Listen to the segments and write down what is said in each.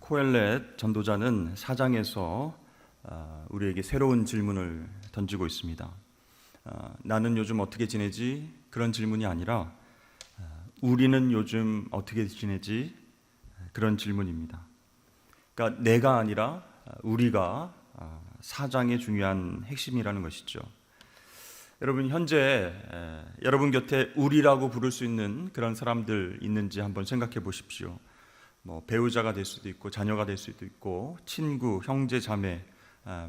코엘렛 전도자는 4장에서 우리에게 새로운 질문을 던지고 있습니다. 나는 요즘 어떻게 지내지? 그런 질문이 아니라 우리는 요즘 어떻게 지내지? 그런 질문입니다. 그러니까 내가 아니라 우리가 4장의 중요한 핵심이라는 것이죠. 여러분, 현재 여러분 곁에 우리라고 부를 수 있는 그런 사람들 있는지 한번 생각해 보십시오. 배우자가 될 수도 있고 자녀가 될 수도 있고 친구, 형제, 자매,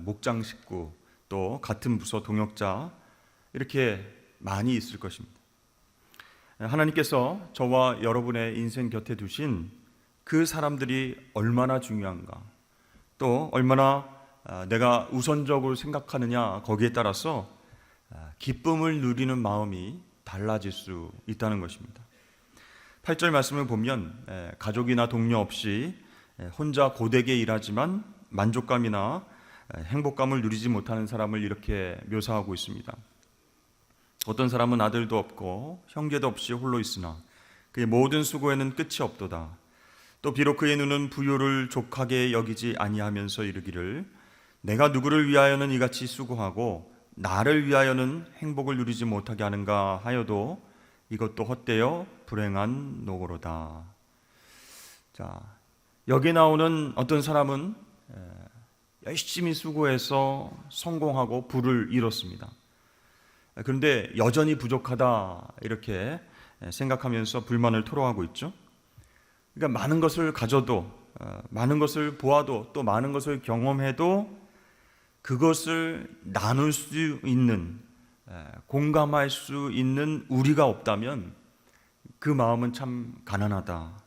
목장 식구, 또 같은 부서 동역자, 이렇게 많이 있을 것입니다. 하나님께서 저와 여러분의 인생 곁에 두신 그 사람들이 얼마나 중요한가, 또 얼마나 내가 우선적으로 생각하느냐, 거기에 따라서 기쁨을 누리는 마음이 달라질 수 있다는 것입니다. 8절 말씀을 보면 가족이나 동료 없이 혼자 고되게 일하지만 만족감이나 행복감을 누리지 못하는 사람을 이렇게 묘사하고 있습니다. 어떤 사람은 아들도 없고 형제도 없이 홀로 있으나 그의 모든 수고에는 끝이 없도다. 또 비록 그의 눈은 부요를 족하게 여기지 아니하면서 이르기를 내가 누구를 위하여는 이같이 수고하고 나를 위하여는 행복을 누리지 못하게 하는가 하여도 이것도 헛되어 불행한 노고로다. 자, 여기 나오는 어떤 사람은 열심히 수고해서 성공하고 부를 이뤘습니다. 그런데 여전히 부족하다, 이렇게 생각하면서 불만을 토로하고 있죠. 그러니까 많은 것을 가져도, 많은 것을 보아도, 또 많은 것을 경험해도 그것을 나눌 수 있는, 공감할 수 있는 우리가 없다면 그 마음은 참 가난하다,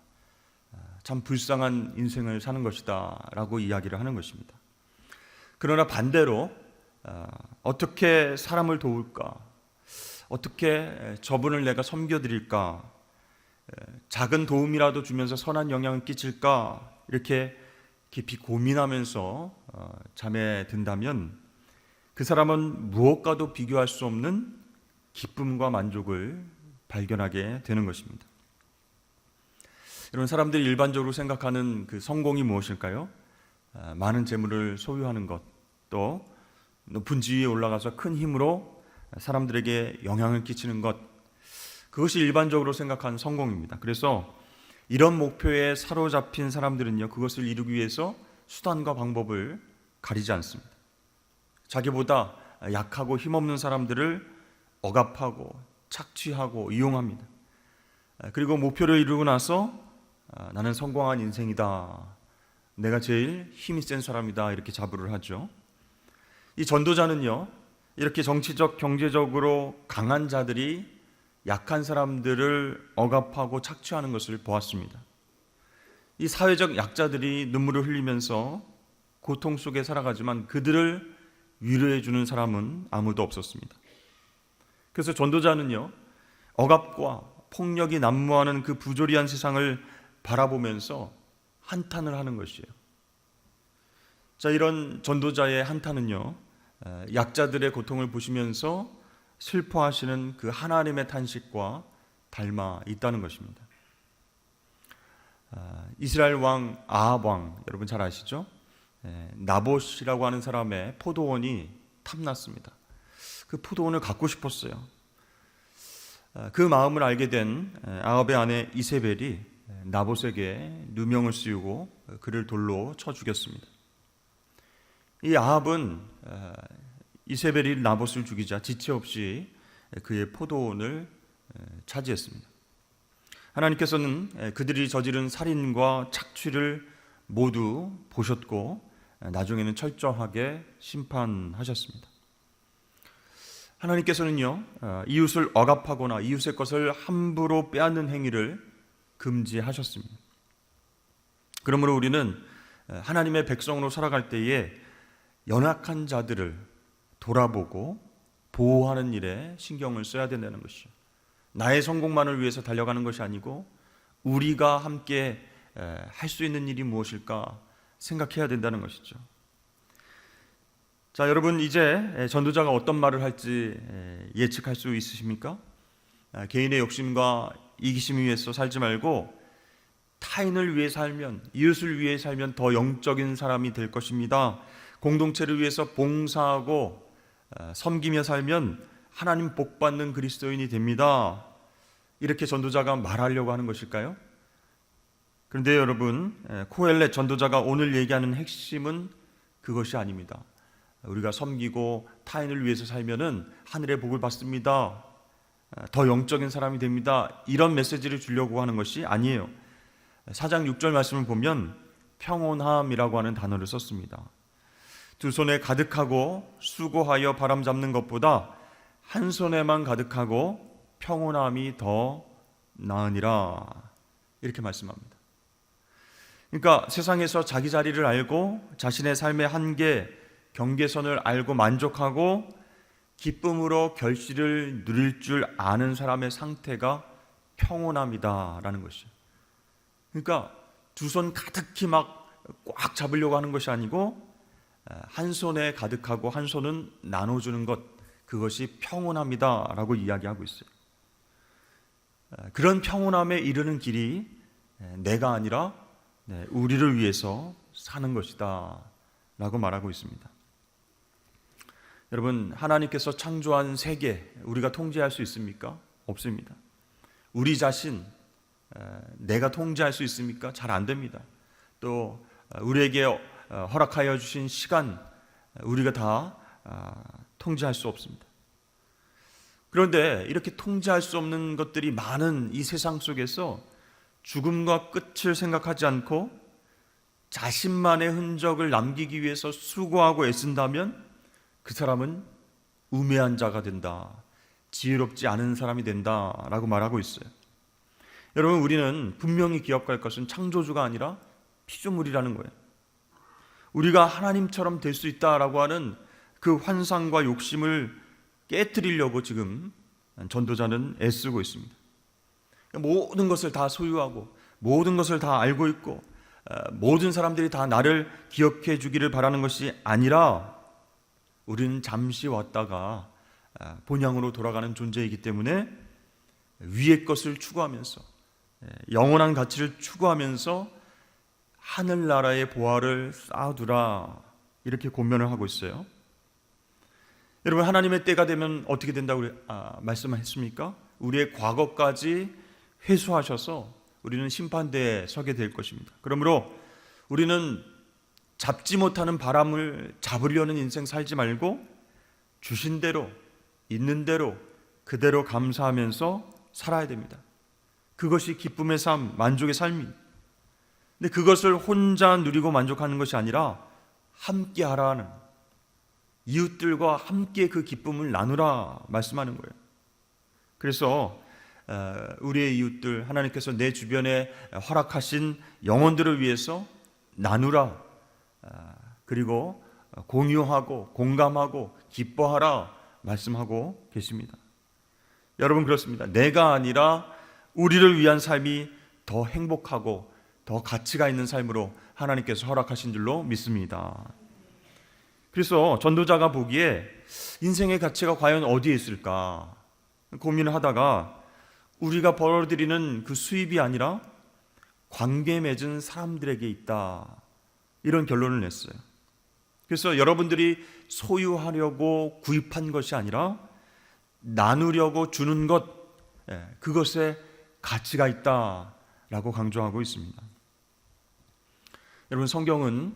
참 불쌍한 인생을 사는 것이다 라고 이야기를 하는 것입니다. 그러나 반대로 어떻게 사람을 도울까, 어떻게 저분을 내가 섬겨드릴까, 작은 도움이라도 주면서 선한 영향을 끼칠까, 이렇게 깊이 고민하면서 잠에 든다면 그 사람은 무엇과도 비교할 수 없는 기쁨과 만족을 발견하게 되는 것입니다. 이런 사람들이 일반적으로 생각하는 그 성공이 무엇일까요? 많은 재물을 소유하는 것, 또 높은 지위에 올라가서 큰 힘으로 사람들에게 영향을 끼치는 것, 그것이 일반적으로 생각하는 성공입니다. 그래서 이런 목표에 사로잡힌 사람들은요, 그것을 이루기 위해서 수단과 방법을 가리지 않습니다. 자기보다 약하고 힘없는 사람들을 억압하고 착취하고 이용합니다. 그리고 목표를 이루고 나서 나는 성공한 인생이다, 내가 제일 힘이 센 사람이다, 이렇게 자부를 하죠. 이 전도자는요, 이렇게 정치적, 경제적으로 강한 자들이 약한 사람들을 억압하고 착취하는 것을 보았습니다. 이 사회적 약자들이 눈물을 흘리면서 고통 속에 살아가지만 그들을 위로해 주는 사람은 아무도 없었습니다. 그래서 전도자는요, 억압과 폭력이 난무하는 그 부조리한 세상을 바라보면서 한탄을 하는 것이에요. 자, 이런 전도자의 한탄은요, 약자들의 고통을 보시면서 슬퍼하시는 그 하나님의 탄식과 닮아 있다는 것입니다. 이스라엘 왕 아합 왕, 여러분 잘 아시죠? 나봇이라고 하는 사람의 포도원이 탐났습니다. 그 포도원을 갖고 싶었어요. 그 마음을 알게 된 아합의 아내 이세벨이 나봇에게 누명을 씌우고 그를 돌로 쳐 죽였습니다. 이 아합은 이세벨이 나봇을 죽이자 지체 없이 그의 포도원을 차지했습니다. 하나님께서는 그들이 저지른 살인과 착취를 모두 보셨고 나중에는 철저하게 심판하셨습니다. 하나님께서는요, 이웃을 억압하거나 이웃의 것을 함부로 빼앗는 행위를 금지하셨습니다. 그러므로 우리는 하나님의 백성으로 살아갈 때에 연약한 자들을 돌아보고 보호하는 일에 신경을 써야 된다는 것이죠. 나의 성공만을 위해서 달려가는 것이 아니고 우리가 함께 할 수 있는 일이 무엇일까 생각해야 된다는 것이죠. 자, 여러분, 이제 전도자가 어떤 말을 할지 예측할 수 있으십니까? 개인의 욕심과 이기심 위해서 살지 말고 타인을 위해 살면, 이웃을 위해 살면 더 영적인 사람이 될 것입니다. 공동체를 위해서 봉사하고 섬기며 살면 하나님 복 받는 그리스도인이 됩니다. 이렇게 전도자가 말하려고 하는 것일까요? 그런데 여러분, 코엘렛 전도자가 오늘 얘기하는 핵심은 그것이 아닙니다. 우리가 섬기고 타인을 위해서 살면은 하늘의 복을 받습니다. 더 영적인 사람이 됩니다. 이런 메시지를 주려고 하는 것이 아니에요. 4장 6절 말씀을 보면 평온함이라고 하는 단어를 썼습니다. 두 손에 가득하고 수고하여 바람 잡는 것보다 한 손에만 가득하고 평온함이 더 나으니라, 이렇게 말씀합니다. 그러니까 세상에서 자기 자리를 알고 자신의 삶의 한계, 경계선을 알고 만족하고 기쁨으로 결실을 누릴 줄 아는 사람의 상태가 평온함이다라는 것이죠. 그러니까 두 손 가득히 막 꽉 잡으려고 하는 것이 아니고 한 손에 가득하고 한 손은 나눠주는 것, 그것이 평온함이다라고 이야기하고 있어요. 그런 평온함에 이르는 길이 내가 아니라 우리를 위해서 사는 것이다 라고 말하고 있습니다. 여러분, 하나님께서 창조한 세계 우리가 통제할 수 있습니까? 없습니다. 우리 자신 내가 통제할 수 있습니까? 잘 안 됩니다. 또 우리에게 허락하여 주신 시간 우리가 다 통제할 수 없습니다. 그런데 이렇게 통제할 수 없는 것들이 많은 이 세상 속에서 죽음과 끝을 생각하지 않고 자신만의 흔적을 남기기 위해서 수고하고 애쓴다면 그 사람은 우매한 자가 된다, 지혜롭지 않은 사람이 된다라고 말하고 있어요. 여러분, 우리는 분명히 기억할 것은 창조주가 아니라 피조물이라는 거예요. 우리가 하나님처럼 될 수 있다라고 하는 그 환상과 욕심을 깨트리려고 지금 전도자는 애쓰고 있습니다. 모든 것을 다 소유하고 모든 것을 다 알고 있고 모든 사람들이 다 나를 기억해 주기를 바라는 것이 아니라 우리는 잠시 왔다가 본향으로 돌아가는 존재이기 때문에 위의 것을 추구하면서 영원한 가치를 추구하면서 하늘나라의 보화를 쌓아두라, 이렇게 권면을 하고 있어요. 여러분, 하나님의 때가 되면 어떻게 된다고 말씀하셨습니까? 우리의 과거까지 회수하셔서 우리는 심판대에 서게 될 것입니다. 그러므로 우리는 잡지 못하는 바람을 잡으려는 인생 살지 말고 주신 대로, 있는 대로, 그대로 감사하면서 살아야 됩니다. 그것이 기쁨의 삶, 만족의 삶입니다. 근데 그것을 혼자 누리고 만족하는 것이 아니라 함께 하라는, 이웃들과 함께 그 기쁨을 나누라 말씀하는 거예요. 그래서 우리의 이웃들, 하나님께서 내 주변에 허락하신 영혼들을 위해서 나누라, 그리고 공유하고 공감하고 기뻐하라 말씀하고 계십니다. 여러분, 그렇습니다. 내가 아니라 우리를 위한 삶이 더 행복하고 더 가치가 있는 삶으로 하나님께서 허락하신 줄로 믿습니다. 그래서 전도자가 보기에 인생의 가치가 과연 어디에 있을까 고민을 하다가 우리가 벌어들이는 그 수입이 아니라 관계 맺은 사람들에게 있다, 이런 결론을 냈어요. 그래서 여러분들이 소유하려고 구입한 것이 아니라 나누려고 주는 것, 그것에 가치가 있다라고 강조하고 있습니다. 여러분, 성경은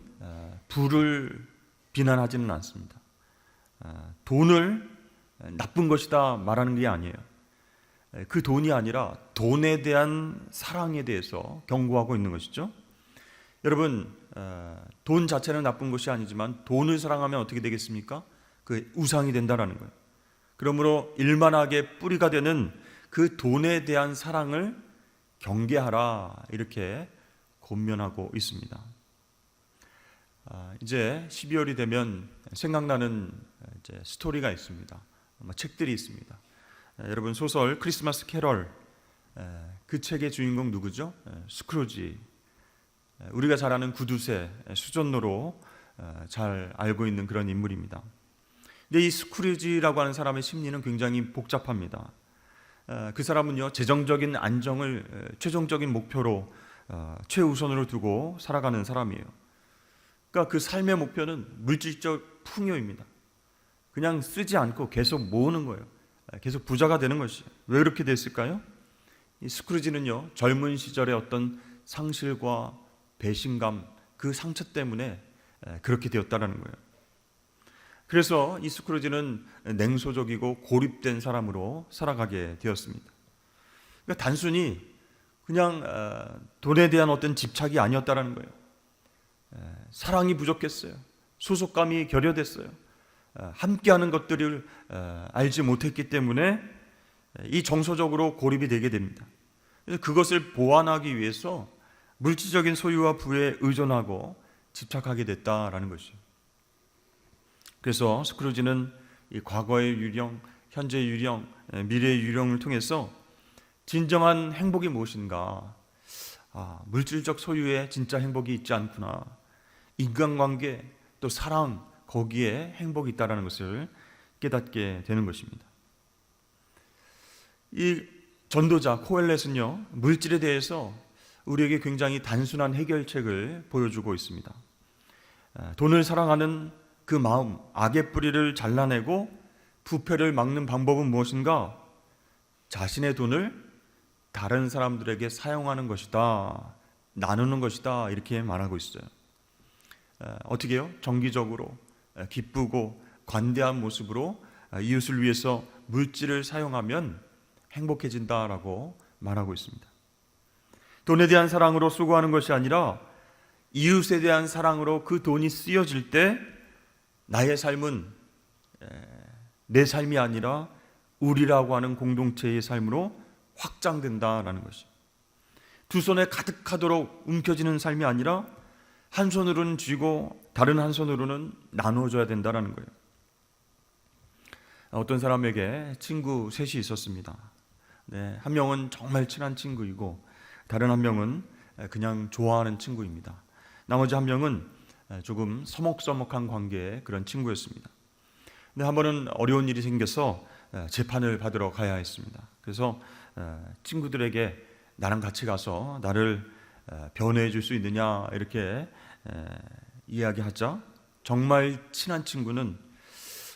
부를 비난하지는 않습니다. 돈을 나쁜 것이다 말하는 게 아니에요. 그 돈이 아니라 돈에 대한 사랑에 대해서 경고하고 있는 것이죠. 여러분, 돈 자체는 나쁜 것이 아니지만 돈을 사랑하면 어떻게 되겠습니까? 그 우상이 된다라는 거예요. 그러므로 일만하게 뿌리가 되는 그 돈에 대한 사랑을 경계하라, 이렇게 권면하고 있습니다. 이제 12월이 되면 생각나는 이제 스토리가 있습니다. 책들이 있습니다. 여러분, 소설 크리스마스 캐럴, 그 책의 주인공 누구죠? 스크루지. 우리가 잘 아는 구두쇠, 수전노로 잘 알고 있는 그런 인물입니다. 근데 이 스크루지라고 하는 사람의 심리는 굉장히 복잡합니다. 그 사람은요, 재정적인 안정을 최종적인 목표로 최우선으로 두고 살아가는 사람이에요. 그러니까 그 삶의 목표는 물질적 풍요입니다. 그냥 쓰지 않고 계속 모으는 거예요. 계속 부자가 되는 것이에요. 왜 그렇게 됐을까요? 이 스크루지는요, 젊은 시절의 어떤 상실과 배신감, 그 상처 때문에 그렇게 되었다라는 거예요. 그래서 이 스크루지는 냉소적이고 고립된 사람으로 살아가게 되었습니다. 그러니까 단순히 그냥 돈에 대한 어떤 집착이 아니었다라는 거예요. 사랑이 부족했어요. 소속감이 결여됐어요. 함께하는 것들을 알지 못했기 때문에 이 정서적으로 고립이 되게 됩니다. 그래서 그것을 보완하기 위해서 물질적인 소유와 부에 의존하고 집착하게 됐다라는 것이죠. 그래서 스크루지는 이 과거의 유령, 현재의 유령, 미래의 유령을 통해서 진정한 행복이 무엇인가, 물질적 소유에 진짜 행복이 있지 않구나, 인간관계 또 사랑, 거기에 행복이 있다는 것을 깨닫게 되는 것입니다. 이 전도자 코엘렛은요, 물질에 대해서 우리에게 굉장히 단순한 해결책을 보여주고 있습니다. 돈을 사랑하는 그 마음, 악의 뿌리를 잘라내고 부패를 막는 방법은 무엇인가? 자신의 돈을 다른 사람들에게 사용하는 것이다, 나누는 것이다, 이렇게 말하고 있어요. 어떻게 해요? 정기적으로 기쁘고 관대한 모습으로 이웃을 위해서 물질을 사용하면 행복해진다라고 말하고 있습니다. 돈에 대한 사랑으로 수고하는 것이 아니라 이웃에 대한 사랑으로 그 돈이 쓰여질 때 나의 삶은 내 삶이 아니라 우리라고 하는 공동체의 삶으로 확장된다라는 것이, 두 손에 가득하도록 움켜쥐는 삶이 아니라 한 손으로는 쥐고 다른 한 손으로는 나눠줘야 된다는 거예요. 어떤 사람에게 친구 셋이 있었습니다. 한 명은 정말 친한 친구이고 다른 한 명은 그냥 좋아하는 친구입니다. 나머지 한 명은 조금 서먹서먹한 관계의 그런 친구였습니다. 근데 한 번은 어려운 일이 생겨서 재판을 받으러 가야 했습니다. 그래서 친구들에게 나랑 같이 가서 나를 변호해 줄 수 있느냐 이렇게 이야기하자, 정말 친한 친구는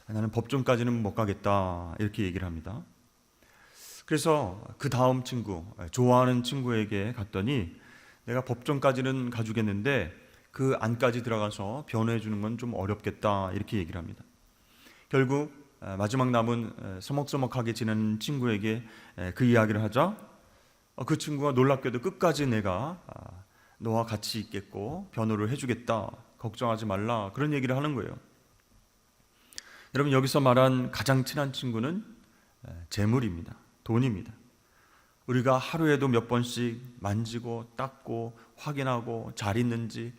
나는 법정까지는 못 가겠다 이렇게 얘기를 합니다. 그래서 그 다음 친구, 좋아하는 친구에게 갔더니 내가 법정까지는 가주겠는데 그 안까지 들어가서 변호해 주는 건 좀 어렵겠다 이렇게 얘기를 합니다. 결국 마지막 남은 서먹서먹하게 지내는 친구에게 그 이야기를 하자 그 친구가 놀랍게도 끝까지 내가 너와 같이 있겠고 변호를 해주겠다, 걱정하지 말라, 그런 얘기를 하는 거예요. 여러분, 여기서 말한 가장 친한 친구는 재물입니다. 돈입니다. 우리가 하루에도 몇 번씩 만지고 닦고 확인하고 잘 있는지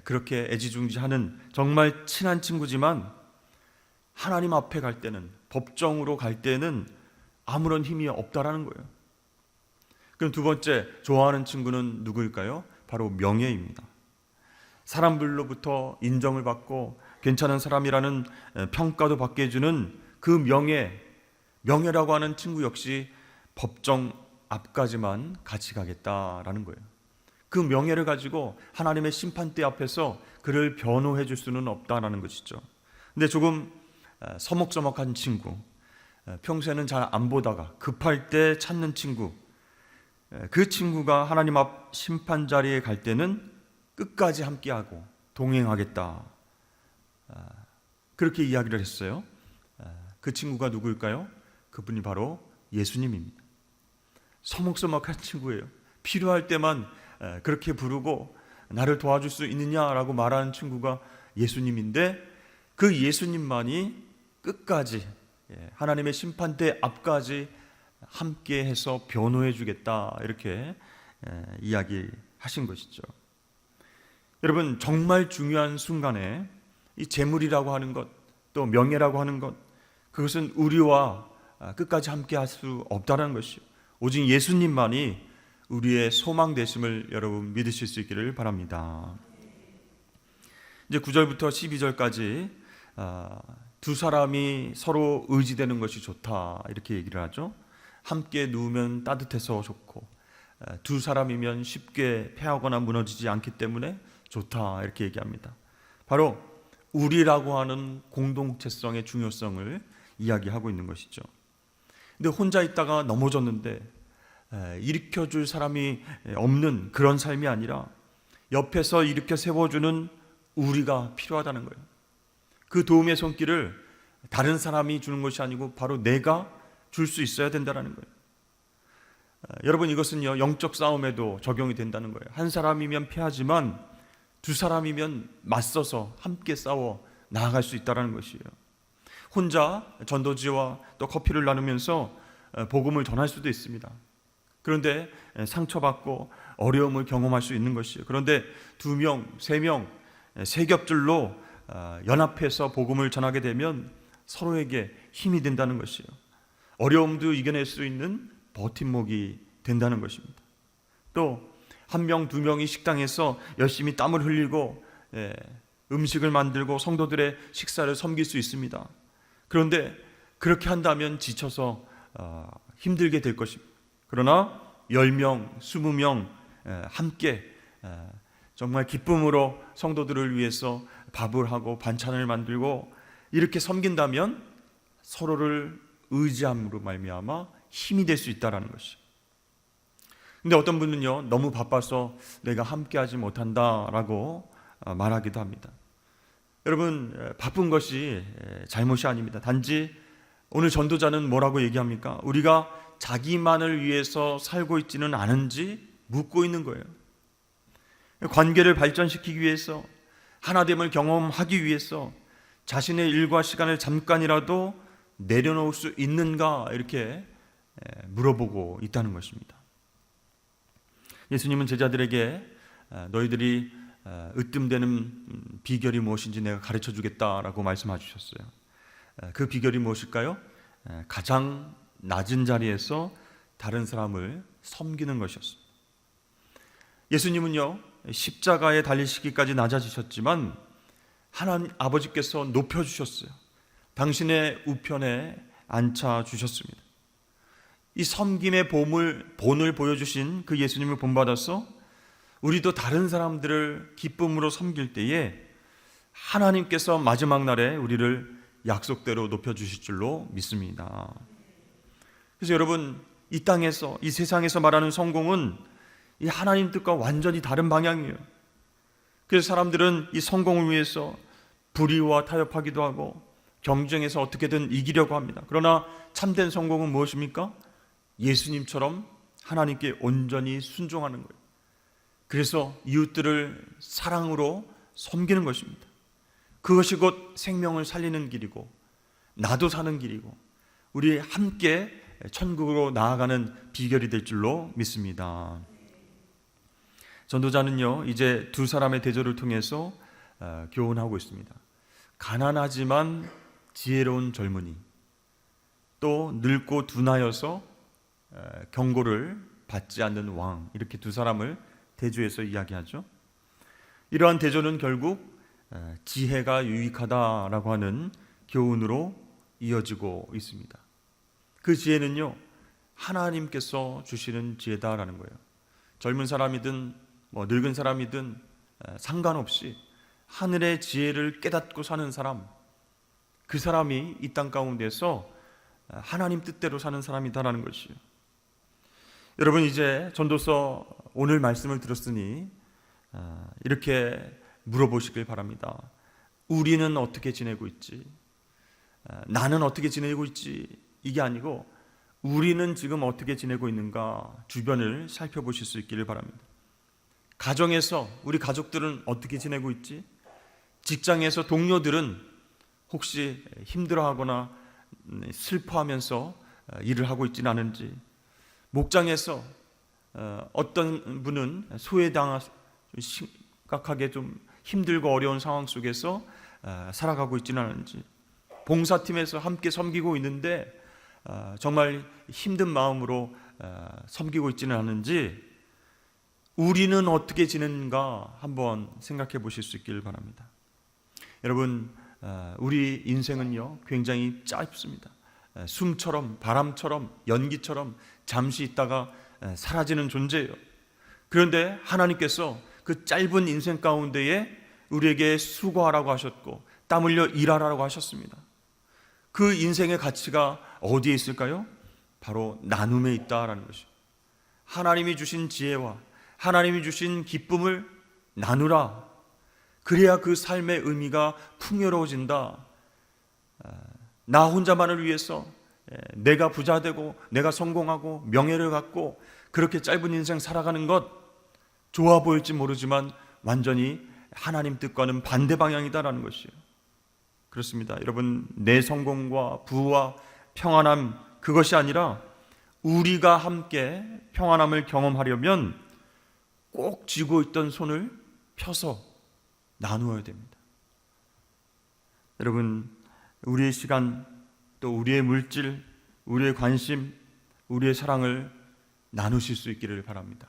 그렇게 애지중지하는 정말 친한 친구지만 하나님 앞에 갈 때는, 법정으로 갈 때는 아무런 힘이 없다라는 거예요. 그럼 두 번째 좋아하는 친구는 누구일까요? 바로 명예입니다. 사람들로부터 인정을 받고 괜찮은 사람이라는 평가도 받게 해주는 그 명예라고 하는 친구 역시 법정 앞까지만 같이 가겠다라는 거예요. 그 명예를 가지고 하나님의 심판대 앞에서 그를 변호해 줄 수는 없다라는 것이죠. 근데 조금 서먹서먹한 친구, 평소에는 잘 안 보다가 급할 때 찾는 친구, 그 친구가 하나님 앞 심판 자리에 갈 때는 끝까지 함께하고 동행하겠다, 그렇게 이야기를 했어요. 그 친구가 누구일까요? 그분이 바로 예수님입니다. 서먹서먹한 친구예요. 필요할 때만 그렇게 부르고 나를 도와줄 수 있느냐라고 말하는 친구가 예수님인데, 그 예수님만이 끝까지 하나님의 심판대 앞까지 함께해서 변호해 주겠다, 이렇게 이야기하신 것이죠. 여러분, 정말 중요한 순간에 이 재물이라고 하는 것, 또 명예라고 하는 것, 그것은 우리와 끝까지 함께할 수 없다는 것이요, 오직 예수님만이 우리의 소망 되심을 여러분 믿으실 수 있기를 바랍니다. 이제 9절부터 12절까지 두 사람이 서로 의지되는 것이 좋다, 이렇게 얘기를 하죠. 함께 누우면 따뜻해서 좋고 두 사람이면 쉽게 패하거나 무너지지 않기 때문에 좋다 이렇게 얘기합니다. 바로 우리라고 하는 공동체성의 중요성을 이야기하고 있는 것이죠. 근데 혼자 있다가 넘어졌는데 일으켜줄 사람이 없는 그런 삶이 아니라 옆에서 일으켜 세워주는 우리가 필요하다는 거예요. 그 도움의 손길을 다른 사람이 주는 것이 아니고 바로 내가 줄 수 있어야 된다는 거예요. 여러분, 이것은요 영적 싸움에도 적용이 된다는 거예요. 한 사람이면 패하지만 두 사람이면 맞서서 함께 싸워 나아갈 수 있다는 것이에요. 혼자 전도지와 또 커피를 나누면서 복음을 전할 수도 있습니다. 그런데 상처받고 어려움을 경험할 수 있는 것이에요. 그런데 2명, 3명, 세 겹줄로 연합해서 복음을 전하게 되면 서로에게 힘이 된다는 것이에요. 어려움도 이겨낼 수 있는 버팀목이 된다는 것입니다. 또 1명, 2명이 식당에서 열심히 땀을 흘리고 음식을 만들고 성도들의 식사를 섬길 수 있습니다. 그런데 그렇게 한다면 지쳐서 힘들게 될 것입니다. 그러나 10명, 20명 함께 정말 기쁨으로 성도들을 위해서 밥을 하고 반찬을 만들고 이렇게 섬긴다면 서로를 의지함으로 말미암아 힘이 될 수 있다는 것이죠. 근데 어떤 분은요 너무 바빠서 내가 함께하지 못한다라고 말하기도 합니다. 여러분, 바쁜 것이 잘못이 아닙니다. 단지 오늘 전도자는 뭐라고 얘기합니까? 우리가 자기만을 위해서 살고 있지는 않은지 묻고 있는 거예요. 관계를 발전시키기 위해서, 하나됨을 경험하기 위해서 자신의 일과 시간을 잠깐이라도 내려놓을 수 있는가 이렇게 물어보고 있다는 것입니다. 예수님은 제자들에게 너희들이 으뜸되는 비결이 무엇인지 내가 가르쳐 주겠다라고 말씀해 주셨어요. 그 비결이 무엇일까요? 가장 낮은 자리에서 다른 사람을 섬기는 것이었습니다. 예수님은요 십자가에 달리시기까지 낮아지셨지만 하나님 아버지께서 높여주셨어요. 당신의 우편에 앉혀주셨습니다. 이 섬김의 본을 보여주신 그 예수님을 본받아서 우리도 다른 사람들을 기쁨으로 섬길 때에 하나님께서 마지막 날에 우리를 약속대로 높여주실 줄로 믿습니다. 그래서 여러분, 이 땅에서, 이 세상에서 말하는 성공은 이 하나님 뜻과 완전히 다른 방향이에요. 그래서 사람들은 이 성공을 위해서 불의와 타협하기도 하고 경쟁에서 어떻게든 이기려고 합니다. 그러나 참된 성공은 무엇입니까? 예수님처럼 하나님께 온전히 순종하는 거예요. 그래서 이웃들을 사랑으로 섬기는 것입니다. 그것이 곧 생명을 살리는 길이고 나도 사는 길이고 우리 함께 천국으로 나아가는 비결이 될 줄로 믿습니다. 전도자는요 이제 두 사람의 대조를 통해서 교훈하고 있습니다. 가난하지만 지혜로운 젊은이, 또 늙고 둔하여서 경고를 받지 않는 왕, 이렇게 두 사람을 대조해서 이야기하죠. 이러한 대조는 결국 지혜가 유익하다라고 하는 교훈으로 이어지고 있습니다. 그 지혜는요 하나님께서 주시는 지혜다라는 거예요. 젊은 사람이든 늙은 사람이든 상관없이 하늘의 지혜를 깨닫고 사는 사람, 그 사람이 이 땅 가운데서 하나님 뜻대로 사는 사람이다라는 것이에요. 여러분, 이제 전도서 오늘 말씀을 들었으니 이렇게 물어보시길 바랍니다. 우리는 어떻게 지내고 있지? 나는 어떻게 지내고 있지? 이게 아니고 우리는 지금 어떻게 지내고 있는가 주변을 살펴보실 수 있기를 바랍니다. 가정에서 우리 가족들은 어떻게 지내고 있지? 직장에서 동료들은 혹시 힘들어하거나 슬퍼하면서 일을 하고 있지는 않은지, 목장에서 어떤 분은 소외당해서 심각하게 좀 힘들고 어려운 상황 속에서 살아가고 있지는 않은지, 봉사팀에서 함께 섬기고 있는데 정말 힘든 마음으로 섬기고 있지는 않은지, 우리는 어떻게 지내는가 한번 생각해 보실 수 있기를 바랍니다. 여러분, 우리 인생은요 굉장히 짧습니다. 숨처럼, 바람처럼, 연기처럼 잠시 있다가 사라지는 존재예요. 그런데 하나님께서 그 짧은 인생 가운데에 우리에게 수고하라고 하셨고 땀 흘려 일하라고 하셨습니다. 그 인생의 가치가 어디에 있을까요? 바로 나눔에 있다라는 것이죠. 하나님이 주신 지혜와 하나님이 주신 기쁨을 나누라. 그래야 그 삶의 의미가 풍요로워진다. 나 혼자만을 위해서 내가 부자 되고 내가 성공하고 명예를 갖고 그렇게 짧은 인생 살아가는 것 좋아 보일지 모르지만 완전히 하나님 뜻과는 반대 방향이다라는 것이에요. 그렇습니다. 여러분, 내 성공과 부와 평안함 그것이 아니라 우리가 함께 평안함을 경험하려면 꼭 쥐고 있던 손을 펴서 나누어야 됩니다. 여러분, 우리의 시간 또 우리의 물질, 우리의 관심, 우리의 사랑을 나누실 수 있기를 바랍니다.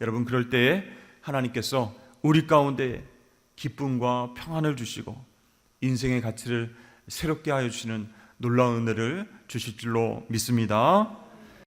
여러분, 그럴 때에 하나님께서 우리 가운데 기쁨과 평안을 주시고 인생의 가치를 새롭게 하여 주시는 놀라운 은혜를 주실 줄로 믿습니다.